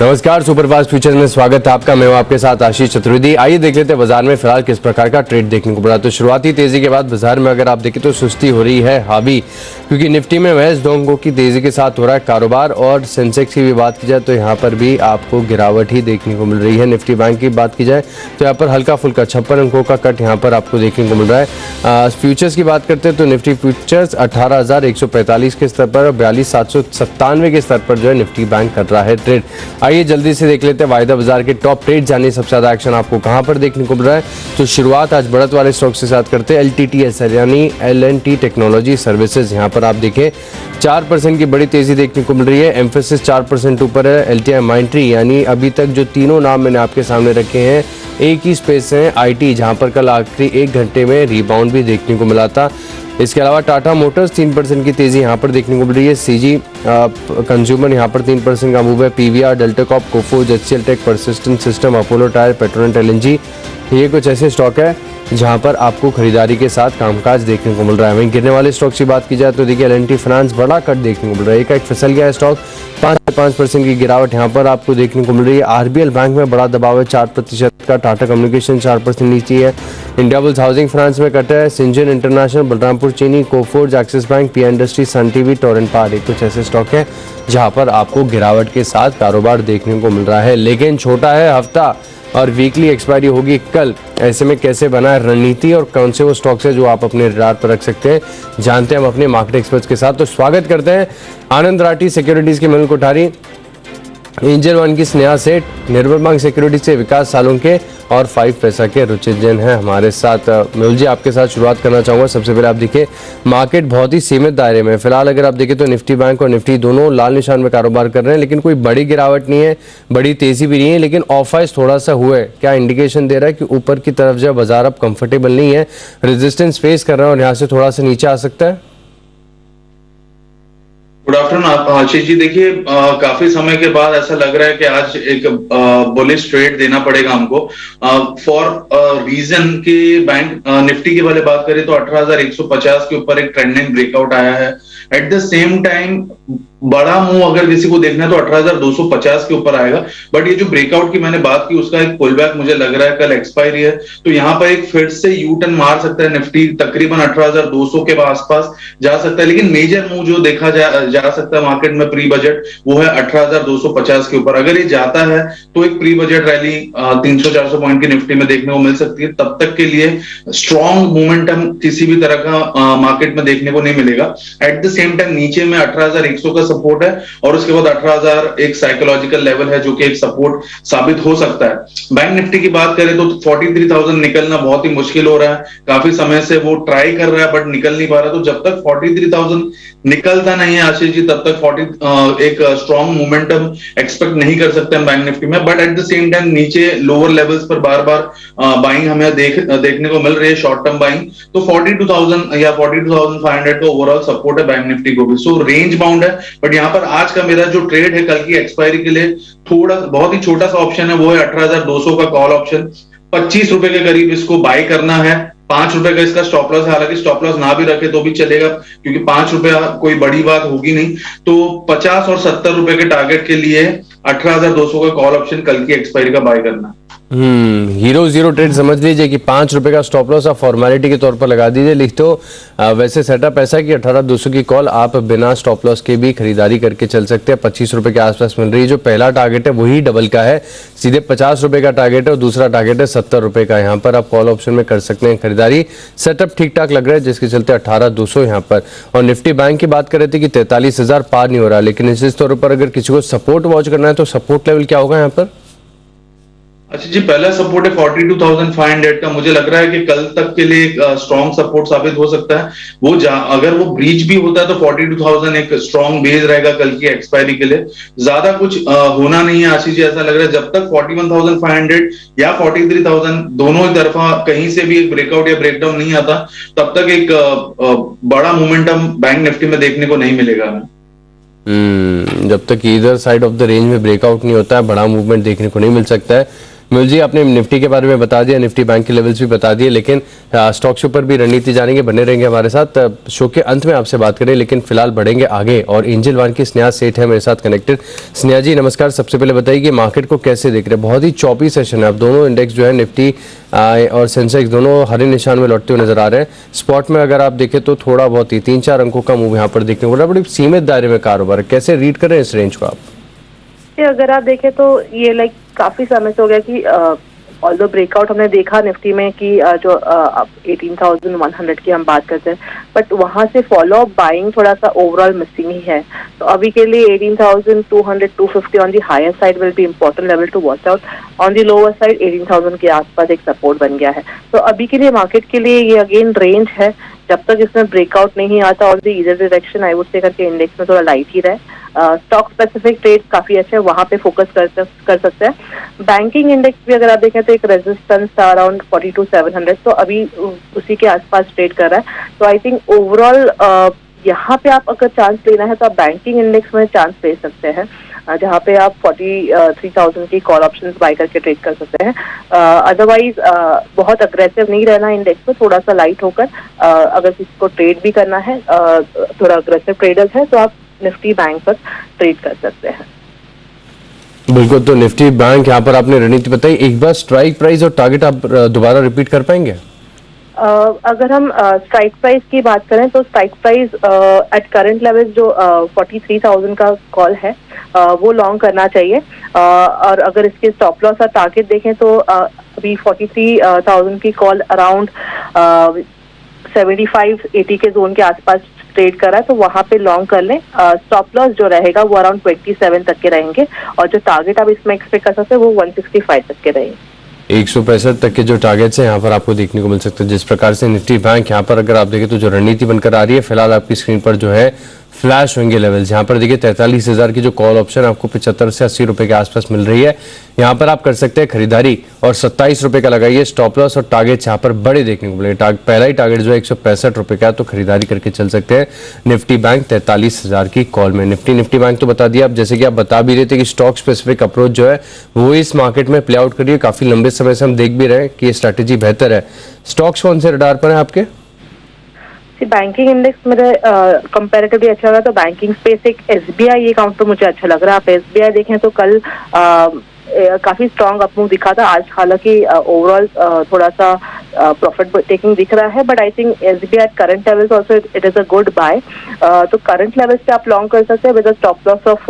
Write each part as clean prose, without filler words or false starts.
नमस्कार, superfast future में स्वागत है आपका। मैं हूं आपके साथ आशीष चतुर्वेदी। आइए देख लेते हैं बाजार में फिलहाल किस प्रकार का ट्रेड देखने को मिला। तो शुरुआती तेजी के बाद बाजार में अगर आप देखें तो सुस्ती हो रही है हावी, क्योंकि निफ्टी में महज 2 अंकों की तेजी के साथ हो रहा है कारोबार। और सेंसेक्स की भी बात की जाए तो यहाँ पर भी आपको गिरावट ही देखने को मिल रही है। निफ्टी बैंक की बात की जाए तो यहाँ पर हल्का फुल्का 56 अंकों का कट यहाँ पर आपको देखने को मिल रहा है। फ्यूचर्स की बात करते हैं तो निफ्टी फ्यूचर्स 18,145 के स्तर पर, 42,797 के स्तर पर जो है निफ्टी बैंक कर रहा है ट्रेड। आइए जल्दी से देख लेते हैं वायदा बाजार के टॉप ट्रेड, जानिए सबसे ज्यादा एक्शन आपको कहां पर देखने को मिल रहा है। तो शुरुआत आज बढ़त वाले स्टॉक के साथ करते हैं। LTTS यानी L&T टेक्नोलॉजी सर्विसेज, यहां पर आप देखें 4% की बड़ी तेजी देखने को मिल रही है। एम्फेसिस 4% ऊपर है। LTI माइंट्री यानी अभी तक जो तीनों नाम मैंने आपके सामने रखे हैं एक ही स्पेस है IT, जहां पर कल आखिरी 1 घंटे में रिबाउंड भी देखने को मिला था। इसके अलावा टाटा मोटर्स 3% की तेजी यहां पर देखने को मिल रही है। CG कंज्यूमर यहां पर 3% का मूव है। PVR, Delta Corp, Coforge, HCL tech, Persistent System, Apollo Tyre, Petronet LNG, ये कुछ ऐसे स्टॉक है जहां पर आपको खरीदारी के साथ कामकाज देखने को मिल रहा है। वहीं गिरने वाले स्टॉक की बात की जाए तो देखिए L&T फाइनेंस बड़ा कट देखने को मिल रहा है। एक फिसल गया है स्टॉक, 5% की गिरावट यहां पर आपको देखने को मिल रही है। RBL बैंक में बड़ा दबाव है 4% का। टाटा कम्युनिकेशन 4% नीचे है। इंडियाबुल्स हाउसिंग फाइनेंस में कट है। Syngene international, Balrampur Chini, Coforge, Axis bank, P industry, Sun TV, Torrent power, एक कुछ ऐसे स्टॉक है जहां पर आपको गिरावट के साथ कारोबार देखने को मिल रहा है। लेकिन छोटा है हफ्ता और वीकली एक्सपायरी होगी कल, ऐसे में कैसे बना है रणनीति और कौन से वो स्टॉक्स है जो आप अपने रडार पर रख सकते हैं, जानते हैं हम अपने मार्केट एक्सपर्ट्स के साथ। तो स्वागत करते हैं आनंद राठी सिक्योरिटीज के मेहुल कोठारी, एंजल वन की स्नेहा सेठ, निर्मल बैंक सिक्योरिटीज से विकास सालुंके और 5 पैसा के रुचित जैन है हमारे साथ। मेहुल जी, आपके साथ शुरुआत करना चाहूंगा। सबसे पहले आप देखिए मार्केट बहुत ही सीमित दायरे में फिलहाल अगर आप देखें तो निफ्टी बैंक और निफ्टी दोनों लाल निशान में कारोबार कर रहे हैं, लेकिन कोई बड़ी गिरावट नहीं है, बड़ी तेजी भी नहीं है, लेकिन ऑफ आइस थोड़ा सा हुआ है। क्या इंडिकेशन दे रहा है कि ऊपर की तरफ जो बाजार अब कंफर्टेबल नहीं है, रेजिस्टेंस फेस कर रहा है और यहाँ से थोड़ा सा नीचे आ सकता है। Good afternoon Ashish ji. देखिए काफी समय के बाद ऐसा लग रहा है कि आज एक बुलिश ट्रेड देना पड़ेगा हमको, फॉर रीजन कि बैंक निफ्टी की वाले बात करें तो 18,150 के ऊपर एक ट्रेंडिंग ब्रेकआउट आया है। एट द सेम टाइम बड़ा मूव अगर किसी को देखना है तो 18,250 के ऊपर आएगा। बट ये जो ब्रेकआउट की मैंने बात की उसका एक पुल बैक मुझे लग रहा है, कल एक्सपायरी है तो यहाँ पर एक फिर से यू टर्न मार सकता है निफ्टी, तकरीबन 18,200 के आसपास जा सकता है। लेकिन मेजर मूव जो देखा जा सकता है मार्केट में प्री बजट, वो है 18,250 के ऊपर। अगर ये जाता है तो एक प्री बजट रैली 300-400 पॉइंट की निफ्टी में देखने को मिल सकती है। तब तक के लिए स्ट्रॉन्ग मोमेंटम किसी भी तरह का मार्केट में देखने को नहीं मिलेगा। एट द सेम टाइम नीचे में 18,100 का सपोर्ट है और उसके बाद 18,000 एक साइकोलॉजिकल लेवल है जो कि एक सपोर्ट साबित हो सकता है। बैंक निफ्टी की बात करें तो 43,000 निकलना बहुत ही मुश्किल हो रहा है। काफी समय से वो ट्राई कर रहा है बट निकल नहीं पा रहा। तो जब तक 43,000 निकलता नहीं है आशीष जी, तब तक एक स्ट्रॉन्ग मोमेंटम एक्सपेक्ट नहीं कर सकते हैं बैंक निफ्टी में। But at the same time नीचे लोअर लेवल्स पर बार बार बाइंग हमें देखने को मिल रही है, शॉर्ट टर्म बाइंग। तो 42,000 या 42,500 का ओवरऑल सपोर्ट है बैंक निफ्टी को भी। सो रेंज बाउंड है। बट यहाँ पर आज का मेरा जो ट्रेड है कल की एक्सपायरी के लिए थोड़ा बहुत ही छोटा सा ऑप्शन है, वो है 18,200 का कॉल ऑप्शन। 25 रुपए के करीब इसको बाय करना है। 5 रुपए का इसका स्टॉप लॉस है, हालांकि स्टॉप लॉस ना भी रखे तो भी चलेगा क्योंकि 5 रुपए कोई बड़ी बात होगी नहीं। तो 50 और 70 रुपए के टारगेट के लिए 18,200 का कॉल ऑप्शन कल की एक्सपायरी का बाय करना। हीरो जीरो ट्रेड समझ लीजिए कि 5 रुपए का स्टॉप लॉस आप फॉर्मेलिटी के तौर पर लगा दीजिए। लिख तो वैसे सेटअप ऐसा है कि 18,200 की कॉल आप बिना स्टॉप लॉस के भी खरीदारी करके चल सकते हैं। 25 रुपए के आसपास मिल रही है। जो पहला टारगेट है वही डबल का है, सीधे 50 रुपए का टारगेट है और दूसरा टारगेट है 70 रुपए का। यहाँ पर आप कॉल ऑप्शन में कर सकते हैं खरीदारी। सेटअप ठीक ठाक लग रहा है जिसके चलते 18,200 यहाँ पर। और निफ्टी बैंक की बात कर रहे थे कि 43,000 पार नहीं हो रहा, लेकिन इस तौर पर अगर किसी को सपोर्ट वॉच करना है तो सपोर्ट लेवल क्या होगा यहाँ पर? अच्छा जी, पहला सपोर्ट है 42,500 का। मुझे लग रहा है कि कल तक के लिए स्ट्रॉन्ग सपोर्ट साबित हो सकता है। वो अगर वो ब्रीच भी होता है तो 42,000 एक स्ट्रॉन्ग बेस रहेगा कल की एक्सपायरी के लिए। ज्यादा कुछ होना नहीं है आशीष जी, ऐसा लग रहा है। जब तक 41,500 या 43,000 दोनों ही तरफा कहीं से भी एक ब्रेकआउट या ब्रेकडाउन नहीं आता, तब तक एक बड़ा मोमेंटम बैंक निफ्टी में देखने को नहीं मिलेगा हमें। जब तक इधर साइड ऑफ द रेंज में ब्रेकआउट नहीं होता है, बड़ा मूवमेंट देखने को नहीं मिल सकता है। मेहुल जी, आपने निफ्टी के बारे में बता दिया, निफ्टी बैंक के लेवल्स भी बता दिए, लेकिन स्टॉक्स के ऊपर भी रणनीति जानेंगे, बने रहेंगे हमारे साथ। शो के अंत में आपसे बात करें, लेकिन फिलहाल बढ़ेंगे आगे और एंजल वन की स्नेहा सेठ है मेरे साथ कनेक्टेड। स्नेहा जी नमस्कार। सबसे पहले बताइए कि मार्केट को कैसे देख रहे हैं? बहुत ही चौपी सेशन है। अब दोनों इंडेक्स जो है निफ्टी और सेंसेक्स दोनों हरे निशान में लौटते हुए नजर आ रहे हैं। स्पॉट में अगर आप देखें तो थोड़ा बहुत ही 3-4 अंकों का मूव यहाँ पर देखने को मिला, बड़ी सीमित दायरे में कारोबार। कैसे रीड करें इस रेंज को आप? अगर आप देखें तो ये काफी समय से हो गया कि ऑल्दो ब्रेकआउट हमने देखा निफ्टी में कि जो 18,100 की हम बात करते हैं, बट वहां से फॉलो अप बाइंग थोड़ा सा ओवरऑल मिसिंग ही है। तो अभी के लिए 18,200-250 on the higher side will be important level to watch out. On the lower side 18,000 के आसपास एक सपोर्ट बन गया है। तो अभी के लिए मार्केट के लिए ये अगेन रेंज है। जब तक इसमें ब्रेकआउट नहीं आता और दी इधर डायरेक्शन आई वुड से करके इंडेक्स में थोड़ा लाइट ही रहे। स्टॉक स्पेसिफिक ट्रेड काफी अच्छे हैं, वहां पे फोकस कर सकते हैं। बैंकिंग इंडेक्स भी अगर आप देखें तो एक रेजिस्टेंस था अराउंड 42,700, तो अभी उसी के आसपास ट्रेड कर रहा है। तो आई थिंक ओवरऑल यहाँ पे आप अगर चांस लेना है तो आप बैंकिंग इंडेक्स में चांस ले सकते हैं, जहाँ पे आप 43,000 की कॉल ऑप्शंस बाय करके ट्रेड कर सकते हैं। अदरवाइज बहुत अग्रेसिव नहीं रहना इंडेक्स में, थोड़ा सा लाइट होकर अगर किसी को ट्रेड भी करना है, थोड़ा अग्रेसिव ट्रेडर्स है, तो आप निफ्टी बैंक पर ट्रेड कर सकते हैं। बिल्कुल, तो निफ्टी बैंक यहाँ पर आपने रणनीति बताई। एक बार स्ट्राइक प्राइस और टारगेट आप दोबारा रिपीट कर पाएंगे? अगर हम स्ट्राइक प्राइस की बात करें तो strike price at current level जो 43,000 का कॉल है वो लॉन्ग करना चाहिए। और अगर इसके स्टॉप लॉस और टारगेट देखें तो अभी 43,000 की कॉल अराउंड 75-80 के जोन के आसपास ट्रेड करा है, तो वहां पे लॉन्ग कर लें। स्टॉप लॉस जो रहेगा वो अराउंड 27 तक के रहेंगे और जो टारगेट आप इसमें एक्सपेक्ट कर सकते हैं वो 165 तक के रहेंगे। 165 तक के जो टारगेट्स हैं यहाँ पर आपको देखने को मिल सकते हैं। जिस प्रकार से निफ्टी बैंक यहाँ पर अगर आप देखें तो जो रणनीति बनकर आ रही है, फिलहाल आपकी स्क्रीन पर जो है फ्लैश होंगे लेवल्स। यहाँ पर देखिए 43,000 की जो कॉल ऑप्शन आपको 75 से 80 रुपए के आसपास मिल रही है, यहाँ पर आप कर सकते हैं खरीदारी और 27 रुपए का लगाइए स्टॉप लॉस और टारगेट्स यहाँ पर बड़े देखने को मिलेंगे। पहला ही टारगेट जो है 165 रुपए का, तो खरीदारी करके चल सकते हैं निफ्टी बैंक 43,000 की कॉल में। निफ्टी बैंक तो बता दिया। अब जैसे कि आप बता भी रहे थे कि स्टॉक स्पेसिफिक अप्रोच जो है वो इस मार्केट में प्ले आउट करिए। काफी लंबे समय से हम देख भी रहे हैं कि ये स्ट्रैटेजी बेहतर है। स्टॉक्स कौन से रडार पर है आपके? बैंकिंग इंडेक्स मेरे कंपैरेटिवली अच्छा लगा, तो बैंकिंग स्पेस एक एसबीआई ये काउंटर मुझे अच्छा लग रहा है। आप एसबीआई देखें तो कल काफी स्ट्रॉन्ग अपमूव दिखा था। आज हालांकि ओवरऑल थोड़ा सा प्रॉफिट टेकिंग दिख रहा है, but I think SBI at current levels also it is a good buy. तो करंट लेवल्स पे आप लॉन्ग कर सकते हैं with a stop loss of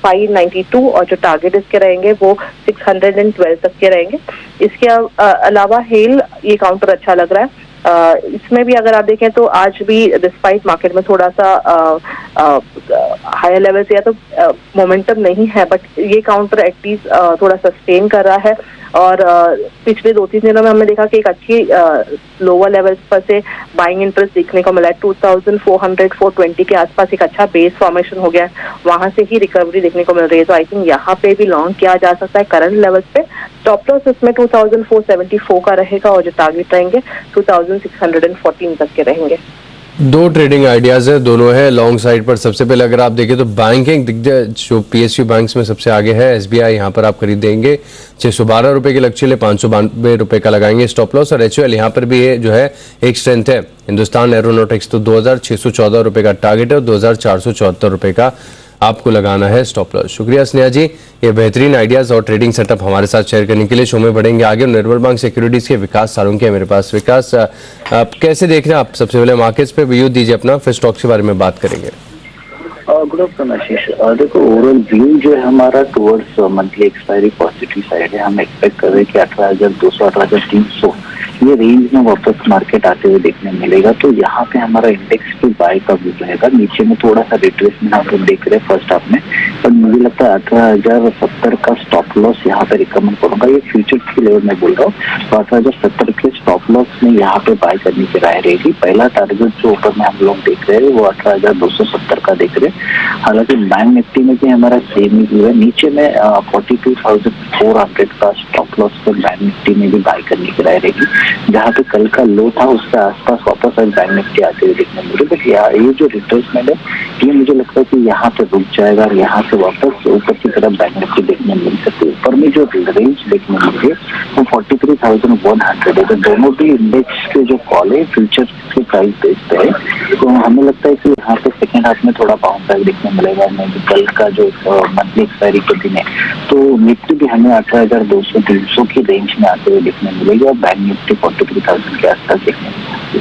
592 और जो टारगेट इसके रहेंगे वो 612 तक के रहेंगे। इसके अलावा हेल ये काउंटर अच्छा लग रहा है। इसमें भी अगर आप देखें तो आज भी डिस्पाइट मार्केट में थोड़ा सा हायर लेवल से या तो मोमेंटम नहीं है, बट ये काउंटर एटलीस्ट थोड़ा सस्टेन कर रहा है। और पिछले 2-3 दिनों में हमने देखा कि एक अच्छी लोअर लेवल्स पर से बाइंग इंटरेस्ट देखने को मिला है। 2,400-420 के आसपास एक अच्छा बेस फॉर्मेशन हो गया है, वहां से ही रिकवरी देखने को मिल रही है। तो आई थिंक यहाँ पे भी लॉन्ग किया जा सकता है करंट लेवल्स पे। स्टॉप लॉस इसमें 2,474 का रहेगा और जो टारगेट रहेंगे 2,614 तक के रहेंगे। दो ट्रेडिंग आइडियाज है, दोनों है लॉन्ग साइड पर। सबसे पहले अगर आप देखें तो बैंकिंग दिग्गज जो पीएसयू बैंक्स में सबसे आगे है एसबीआई, यहाँ पर आप खरीदेंगे 612 रुपए के लक्ष्य ले 592 रुपए का लगाएंगे स्टॉप लॉस। और एचयूएल यहाँ पर भी है जो है एक स्ट्रेंथ है हिंदुस्तान एरोनॉटिक्स, तो 2,614 रुपए का टारगेट है और 2,474 रुपए का आपको लगाना है स्टॉप लॉस। शुक्रिया स्नेहा जी, ये बेहतरीन आइडियाज और ट्रेडिंग सेटअप हमारे साथ शेयर करने के लिए। शो में बढ़ेंगे आगे। निर्मल बैंक सिक्योरिटीज के विकास सालुंके है मेरे पास। विकास, आप कैसे देख रहे हैं? आप सबसे पहले मार्केट्स पे व्यू दीजिए अपना, फिर स्टॉक्स के बारे में बात करेंगे। गुड आफ्टरनून आशीष। देखो ओवरऑल व्यू जो है हमारा towards monthly expiry positive side है। हम एक्सपेक्ट कर रहे हैं कि 18,200 18,300 ये रेंज में वापस मार्केट आते हुए देखने मिलेगा। तो यहाँ पे हमारा इंडेक्स पे बाय का व्यू रहेगा। नीचे में थोड़ा सा रिट्रेसमेंट आप लोग देख रहे हैं फर्स्ट हाफ में, पर मुझे लगता है 18,070 का स्टॉप लॉस यहाँ पे रिकमेंड करूंगा। ये फ्यूचर की लेवल में बोल रहा हूँ। तो 18,070 के स्टॉप लॉस में यहाँ पे बाय करने की राय रहेगी। पहला टारगेट जो ऊपर में हम लोग देख रहे हैं वो 18,270 का देख रहे हैं। हालांकि बैंक निफ्टी में भी हमारा सेम ही व्यू है। नीचे में 42,400 का स्टॉप लॉस पर बैंक निफ्टी में भी बाय करने की राय रहेगी। जहाँ पे कल का लो था उसके आसपास वापस आज बैंक निफ्टी आते हुए देखने मिले। बट ये जो रिट्रेसमेंट है ये मुझे लगता है कि यहाँ पे रुक जाएगा और यहाँ से वापस ऊपर की तरफ बैंक निफ्टी देखने मिल सकती है। ऊपर में जो रेंज देखने मिली है वो 43,100 है। तो दोनों भी इंडेक्स के जो कॉल है फ्यूचर के प्राइस बेस पे है, तो हमें लगता है कि यहाँ पे सेकेंड हाफ में थोड़ा बाउंस बैक देखने मिलेगा। नहीं कल का जो मंथली एक्सपायरी के दिन है तो निफ्टी भी हमें 18,200-300 की रेंज में आते हुए देखने मिलेगी और बैंक निफ्टी 43,000 के आसपास देखने मिलेगी।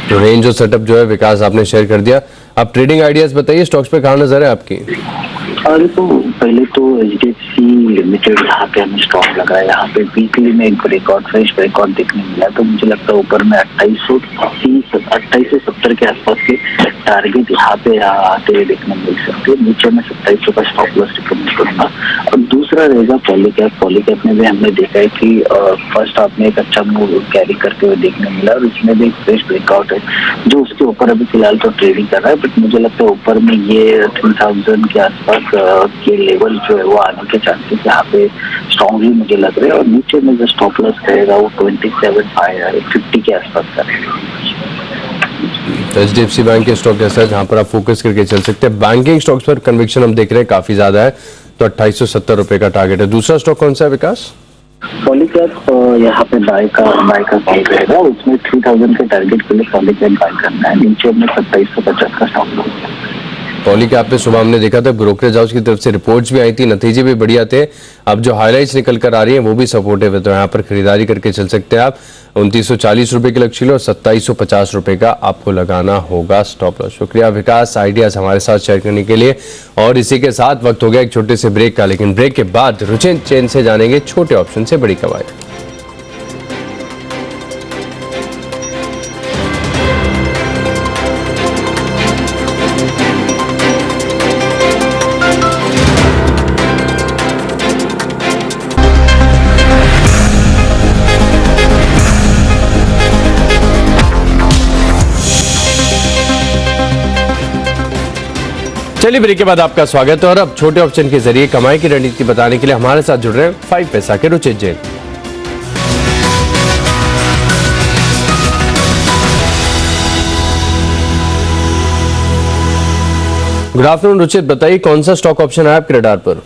तो रेंज और सेटअप जो है विकास आपने शेयर कर दिया। आप ट्रेडिंग आइडियाज बताइए, स्टॉक्स पे कहाँ नजर है आपकी? और तो पहले तो HDFC लिमिटेड यहाँ पे हमें स्टॉक लगा है। यहाँ पे वीकली में एक फ्रेश रिकॉर्ड देखने मिला, तो मुझे लगता है ऊपर में 2870 के आसपास के टारगेट यहाँ पे आते हुए देखने मिल सकते हैं। नीचे में 2700 का स्टॉप लॉस रिकमेंड करूंगा। और दूसरा रहेगा पॉलीकैप में भी हमने देखा है कि फर्स्ट हाफ में एक अच्छा मूव कैरी करते हुए देखने मिला और इसमें भी एक फ्रेश ब्रेकआउट है जो उसके ऊपर अभी फिलहाल तो ट्रेडिंग कर रहा है। बट मुझे लगता है ऊपर में ये 3000 के आसपास के लेवल जो है वो आने के चांसेस यहाँ पे स्ट्रॉन्गली मुझे लग रहे हैं। और नीचे में जो स्टॉप लॉस रहेगा वो 27,550 के आसपास का रहेगा। तो HDFC बैंक के स्टॉक ऐसा है जहां पर आप फोकस करके चल सकते हैं। बैंकिंग स्टॉक्स पर कन्विक्शन हम देख रहे हैं काफी ज्यादा है, तो 2870 रुपए का टारगेट है। दूसरा स्टॉक कौन सा है विकास? पॉलीकैप यहाँ पे बाय का कॉल रहेगा। उसमें 3000 के टारगेट के लिए पॉलीकैप बाय करना है। नीचे में 2750 का स्टॉप लॉस है। पॉलीकैप पे सुबह हमने देखा था ब्रोकरेज हाउस की तरफ से रिपोर्ट्स भी आई थी, नतीजे भी बढ़िया थे। अब जो हाईलाइट्स निकल कर आ रही हैं वो भी सपोर्टिव है, तो यहाँ पर खरीदारी करके चल सकते हैं आप। 2940 रुपए के लक्ष्य और 2750 रुपए का आपको लगाना होगा स्टॉप लॉस। शुक्रिया विकास आइडियाज हमारे साथ शेयर करने के लिए। और इसी के साथ वक्त हो गया एक छोटे से ब्रेक का, लेकिन ब्रेक के बाद रुचिन चेन से जानेंगे छोटे ऑप्शन से बड़ी कमाई। चलिए ब्रेक के बाद आपका स्वागत है और अब छोटे ऑप्शन के जरिए कमाई की रणनीति बताने के लिए हमारे साथ जुड़ रहे हैं 5 पैसा के रुचित जैन। गुड आफ्टरनून रुचित, बताइए कौन सा स्टॉक ऑप्शन है आपके रडार पर?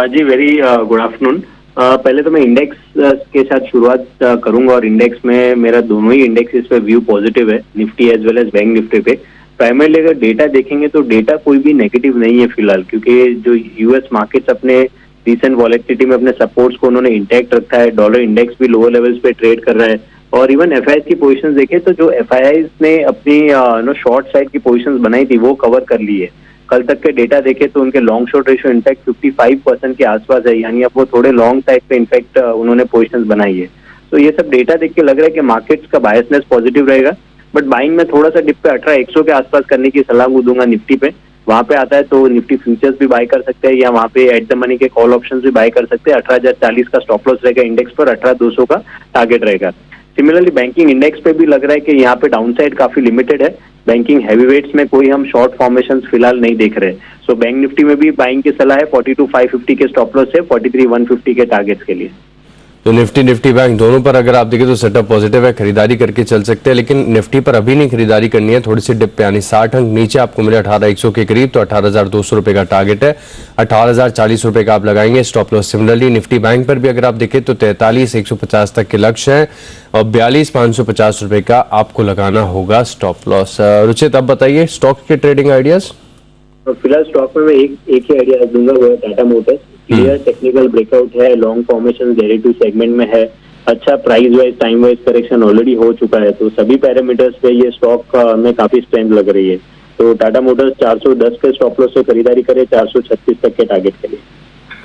जी वेरी गुड आफ्टरनून। पहले तो मैं इंडेक्स के साथ शुरुआत करूंगा और इंडेक्स में मेरा दोनों ही इंडेक्सेस पे व्यू पॉजिटिव है, Nifty as well as bank Nifty पे। प्राइमरली अगर डेटा देखेंगे तो डेटा कोई भी नेगेटिव नहीं है फिलहाल, क्योंकि जो यूएस मार्केट्स अपने रिसेंट वॉलेटिलिटी में अपने सपोर्ट्स को उन्होंने इंटैक्ट रखा है। डॉलर इंडेक्स भी लोअर लेवल्स पे ट्रेड कर रहा है और इवन एफआईआई की पोजीशंस देखें तो जो एफआईआई ने अपनी शॉर्ट साइड की पोजीशंस बनाई थी वो कवर कर ली है। कल तक के डेटा देखें तो उनके लॉन्ग शॉर्ट रेशियो इनफैक्ट 55% के आसपास है, यानी अब वो थोड़े लॉन्ग साइड पे इनफैक्ट उन्होंने पोजीशंस बनाई है। तो ये सब डेटा देख के लग रहा है कि मार्केट्स का बायसनेस पॉजिटिव रहेगा। बट बाइंग में थोड़ा सा डिप पे 18,100 के आसपास करने की सलाह दूंगा निफ्टी पे। वहां पे आता है तो निफ्टी फ्यूचर्स भी बाय कर सकते हैं या वहां पे एट द मनी के कॉल ऑप्शंस भी बाय कर सकते हैं। 18,040 का स्टॉप लॉस रहेगा इंडेक्स पर, 18,200 का टारगेट रहेगा। सिमिलरली बैंकिंग इंडेक्स पे भी लग रहा है कि यहाँ पे डाउनसाइड काफी लिमिटेड है। बैंकिंग हैवीवेट्स में कोई हम शॉर्ट फॉर्मेशन फिलहाल नहीं देख रहे। सो बैंक निफ्टी में भी बाइंग की सलाह है। 42,550 के स्टॉप लॉस है, 43,150 के टारगेट्स के लिए। तो निफ्टी बैंक दोनों पर अगर आप देखें तो सेटअप पॉजिटिव है, खरीदारी करके चल सकते हैं। लेकिन निफ्टी पर अभी नहीं खरीदारी करनी है, थोड़ी सी डिप पे यानी 60 अंक नीचे आपको मिले 18,100 के करीब, तो 18,200 रुपए का टारगेट है। 18,040 रुपए का आप लगाएंगे stop loss. Similarly Nifty bank पर भी अगर आप देखें तो 43,150 तक के लक्ष्य है और 42,550 रुपए का आपको लगाना होगा स्टॉप लॉस। रुचित अब बताइए स्टॉक के ट्रेडिंग आइडियाज। फिलहाल स्टॉक में मैं एक ही आइडिया दूंगा, वो है Tata Motors. Clear technical breakout है, लॉन्ग फॉर्मेशन डेरिवेटिव सेगमेंट में है, अच्छा price wise time wise correction already हो चुका है, तो सभी पैरामीटर्स पे ये स्टॉक में काफी स्ट्रेंथ लग रही है। तो टाटा मोटर्स 410 के स्टॉप लॉस से खरीदारी करे 436 तक के टारगेट के लिए।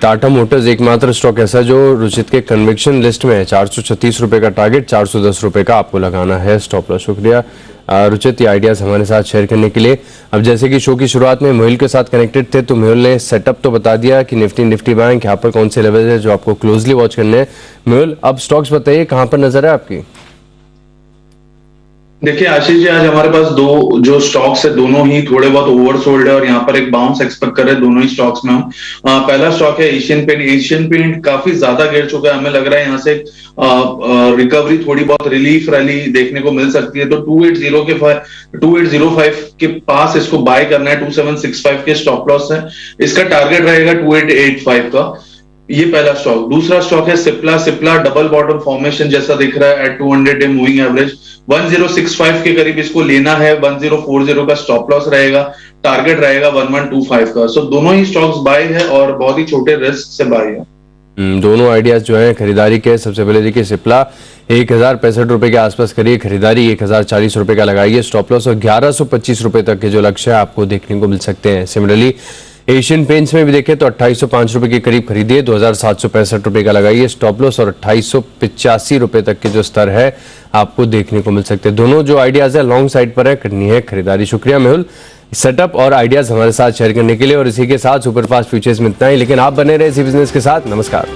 टाटा मोटर्स एकमात्र स्टॉक ऐसा जो रुचित के कन्विक्शन लिस्ट में है। 436 रुपए का टारगेट, 410 रुपए का आपको लगाना है स्टॉप लॉस। शुक्रिया रुचित ये आइडियाज हमारे साथ शेयर करने के लिए। अब जैसे कि शो की शुरुआत में मोहिल के साथ कनेक्टेड थे, तो मोहिल ने सेटअप तो बता दिया कि निफ्टी बैंक यहाँ पर कौन से लेवल है जो आपको क्लोजली वॉच करने हैं। मोहिल अब स्टॉक्स बताइए कहाँ पर नजर है आपकी? देखिए आशीष जी, आज हमारे पास दो जो स्टॉक्स है दोनों ही थोड़े बहुत ओवरसोल्ड है और यहाँ पर एक बाउंस एक्सपेक्ट कर रहे हैं दोनों ही स्टॉक्स में हम। पहला स्टॉक है एशियन पेंट। एशियन पेंट काफी ज्यादा गिर चुका है, हमें लग रहा है यहाँ से रिकवरी, थोड़ी बहुत रिलीफ रैली देखने को मिल सकती है। तो 2805 के पास इसको बाय करना है। 2765 के स्टॉप लॉस है, इसका टारगेट रहेगा 2885 का। ये पहला स्टॉक। दूसरा स्टॉक है Cipla. Cipla double bottom formation जैसा दिख रहा है एट 200 डे मूविंग एवरेज। 1065 के करीब इसको लेना है। 1040 का स्टॉप लॉस रहेगा, टारगेट रहेगा 1125 का। सो दोनों ही स्टॉक्स बाय है और बहुत ही छोटे रिस्क से बाय है। दोनों आइडियाज जो हैं खरीदारी के। सबसे पहले देखिए सिप्ला 1065 रुपए के आसपास करिए खरीदारी, 1040 रुपए का लगाइए स्टॉप लॉस और 1125 रुपए तक के जो लक्ष्य है आपको देखने को मिल सकते हैं। सिमिलरली एशियन पेंट्स में भी देखें तो 2805 रुपए के करीब खरीदिए, 2765 रुपए का लगाइए स्टॉप लॉस और 2885 रुपए तक के जो स्तर है आपको देखने को मिल सकते हैं। दोनों जो आइडियाज है लॉन्ग साइड पर है, करनी है खरीदारी। शुक्रिया मेहुल सेटअप और आइडियाज हमारे साथ शेयर करने के लिए। और इसी के साथ सुपरफास्ट फ्यूचर्स में इतना ही, लेकिन आप बने रहे इसी बिजनेस के साथ। नमस्कार।